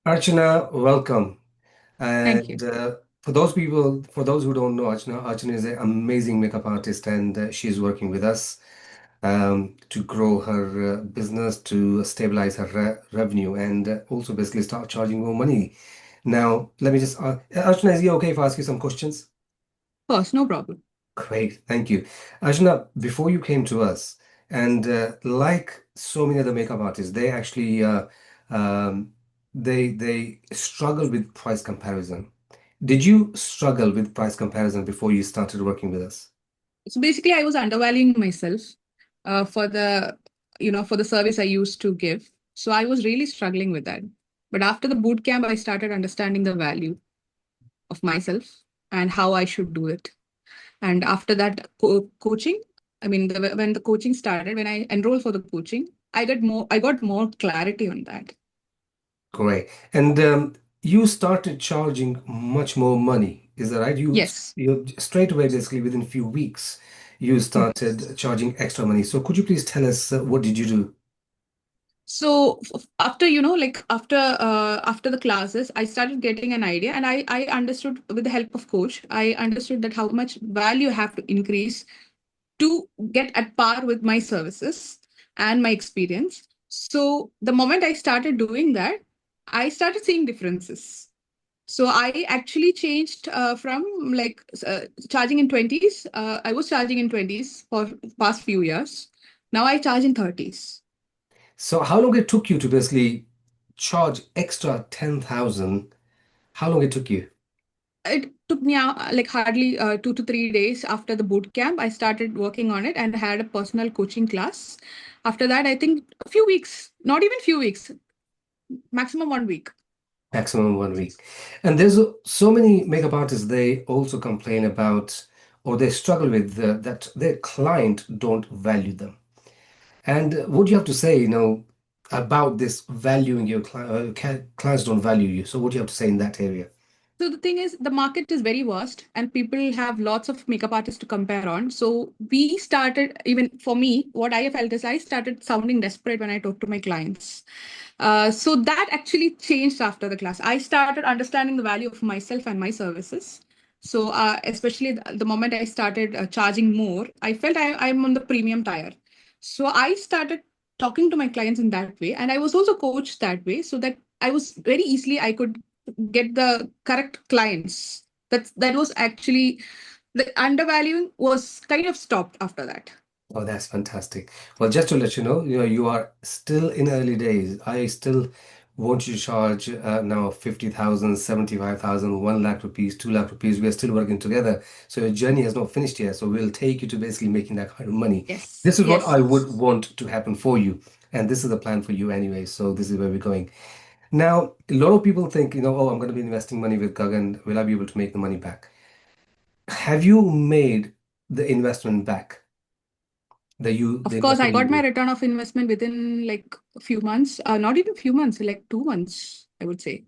Archana, welcome. Thank you. And for those who don't know Archana is an amazing makeup artist, and she's working with us to grow her business, to stabilize her revenue, and also basically start charging more money. Now, let me just, Archana, is it okay if I ask you some questions? Of course, no problem. Great, thank you. Arjuna, before you came to us, and like so many other makeup artists, they actually um, they struggle with price comparison. Did you struggle with price comparison before you started working with us? So basically, I was undervaluing myself for the service I used to give. So I was really struggling with that. But after the boot camp, I started understanding the value of myself and how I should do it. And after that coaching, when the coaching started, when I enrolled for the coaching, I got more clarity on that. Great. And you started charging much more money. Is that right? Yes. You straight away, basically within a few weeks, you started charging extra money. So could you please tell us what did you do? So after after the classes, I started getting an idea, and I understood with the help of coach, I understood that how much value I have to increase to get at par with my services and my experience. So the moment I started doing that, I started seeing differences. So I actually changed from charging in 20s. I was charging in 20s for past few years. Now I charge in 30s. So how long it took you to basically charge extra 10,000? How long it took you? It took me like hardly 2 to 3 days after the boot camp. I started working on it and had a personal coaching class. After that, I think a few weeks, not even few weeks, maximum 1 week. Maximum 1 week. And there's so many makeup artists, they also complain about or they struggle with that their client don't value them. And what do you have to say, about this valuing your clients don't value you? So what do you have to say in that area? So the thing is, the market is very vast, and people have lots of makeup artists to compare on. So we started, even for me, what I felt is I started sounding desperate when I talked to my clients. So that actually changed after the class. I started understanding the value of myself and my services. So especially the moment I started charging more, I felt I'm on the premium tier. So I started talking to my clients in that way, and I was also coached that way, so that I was very easily I could get the correct clients. That was actually the undervaluing was kind of stopped after that. Oh, that's fantastic. Well, just to let you know, you are still in early days. I still want you to charge now 50,000, 75,000, 1 lakh rupees, 2 lakh rupees. We are still working together. So your journey has not finished yet. So we'll take you to basically making that kind of money. Yes, This is what yes. I would want to happen for you. And this is the plan for you anyway. So this is where we're going. Now, a lot of people think, oh, I'm going to be investing money with Gagan. Will I be able to make the money back? Have you made the investment back? The Of course, I investment you got my made? return of investment within like a few months. Not even few months, like 2 months, I would say.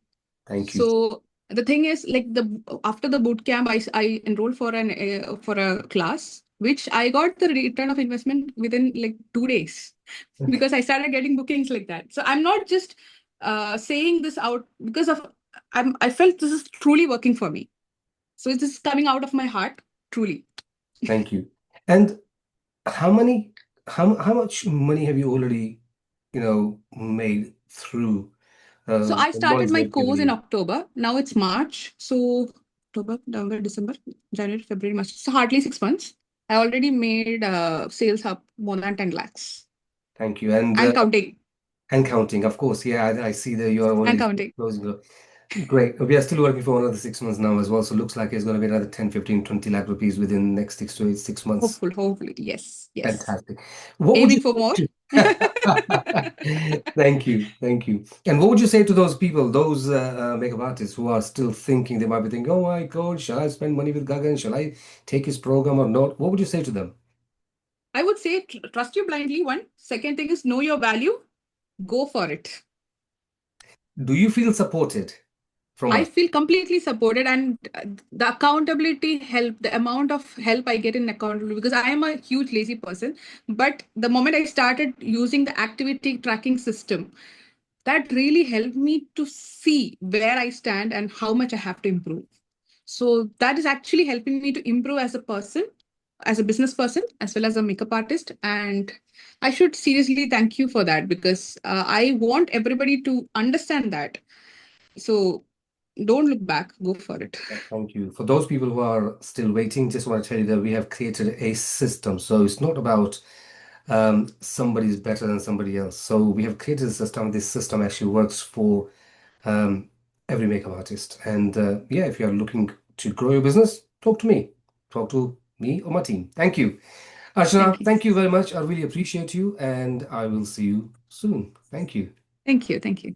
Thank you. So the thing is, like the after the boot camp, I enrolled for a class, which I got the return of investment within like 2 days, because I started getting bookings like that. So I'm not just saying this out because of I felt this is truly working for me. So it is coming out of my heart, truly. Thank you. And how many, how much money have you already, made through So I the started knowledge my they've given course in you? October. Now it's March. So October, November, December, January, February, March. So hardly 6 months. I already made sales up more than 10 lakhs Thank you. and counting And counting, of course. Yeah, I see that you are and already counting. closing. Great. We are still working for another 6 months now as well. So looks like it's going to be another 10, 15, 20 lakh rupees within the next 6 months. Hopefully. Yes, yes. Fantastic. What would you Aiming for more. say Thank you. Thank you. And what would you say to those people, those makeup artists who are still thinking, they might be thinking, oh my God, shall I spend money with Gagan? Shall I take his program or not? What would you say to them? I would say trust you blindly. One. Second thing is know your value. Go for it. Do you feel supported from I us? feel completely supported, and the accountability help, the amount of help I get in accountability, because I am a huge lazy person. But the moment I started using the activity tracking system, that really helped me to see where I stand and how much I have to improve. So that is actually helping me to improve as a person, as a business person, as well as a makeup artist. And I should seriously thank you for that, because I want everybody to understand that. So don't look back, go for it. Thank you. For those people who are still waiting, just want to tell you that we have created a system. So it's not about somebody's better than somebody else. So we have created a system. This system actually works for um, every makeup artist. And yeah, if you are looking to grow your business, talk to me. Talk to me or my team. Thank you. Thank Archana, you. thank you very much. I really appreciate you, and I will see you soon. Thank you. Thank you. Thank you.